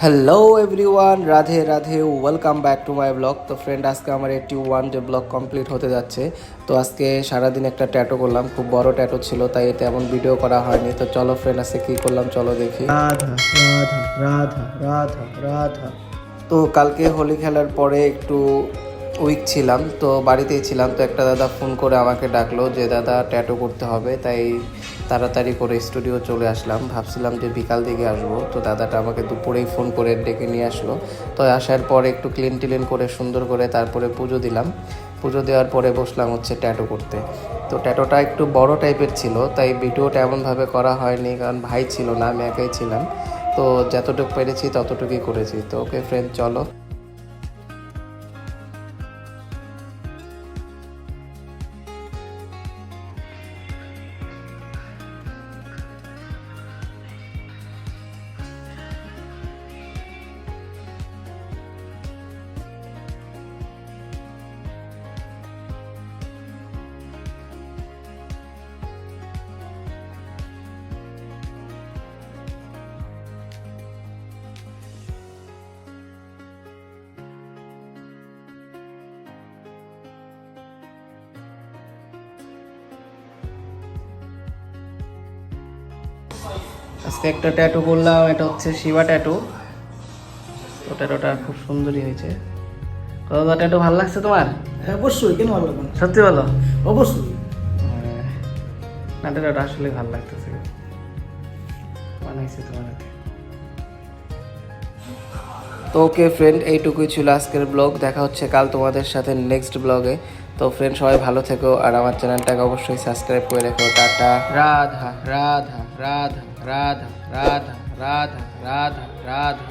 Hello everyone, Radhe Radhe, welcome back to my blog. তো friend, আজকে আমার 81 ডে ব্লগ কমপ্লিট হতে যাচ্ছে। তো আজকে সারাদিন একটা ট্যাটু করলাম, খুব বড় ট্যাটু ছিল, তাই তেমন ভিডিও করা হয়নি। তো চলো ফ্রেন্ড, আজকে কী করলাম চলো দেখি। রাধা রাধা রাধা রাধা রাধা। তো কালকে হোলি খেলার পরে একটু উইক ছিলাম, তো বাড়িতেই ছিলাম। তো একটা দাদা ফোন করে আমাকে ডাকলো যে দাদা ট্যাটু করতে হবে, তাই তাড়াতাড়ি করে স্টুডিও চলে আসলাম। ভাবছিলাম যে বিকাল দিকে আসবো, তো দাদাটা আমাকে দুপুরেই ফোন করে ডেকে নিয়ে আসলো। তো আসার পরে একটু ক্লিন টিলিন করে সুন্দর করে তারপরে পুজো দিলাম। পুজো দেওয়ার পরে বসলাম হচ্ছে ট্যাটু করতে। তো ট্যাটুটা একটু বড় টাইপের ছিল, তাই ভিডিওটা এমনভাবে করা হয়নি, কারণ ভাই ছিল না, আমি একাই ছিলাম। তো যতটুকু পেরেছি ততটুকুই করেছি। তো ওকে ফ্রেন্ড, চলো। আজকে একটা ট্যাটু করলাম, এটা হচ্ছে শিবা ট্যাটু। তো ট্যাটুটা খুব সুন্দরই হয়েছে। দাদা, ট্যাটু ভালো লাগছে তোমার? হ্যাঁ, অবশ্যই, কেন ভালো লাগবে না? সত্যি বলো? অবশ্যই। না, ট্যাটুটা আসলে ভালো লাগতেছে, মানাইছে তোমার হাতে। তো ওকে ফ্রেন্ড, এইটুকুই ছিল আজকের ব্লগ। দেখা হচ্ছে কাল তোমাদের সাথে নেক্সট ব্লগে। তো ফ্রেন্ড, সবাই ভালো থেকো, আর আমার চ্যানেলটাকে অবশ্যই সাবস্ক্রাইব করে রেখো। টাটা। রাধা রাধা রাধা রাধা রাধা রাধা রাধা রাধা।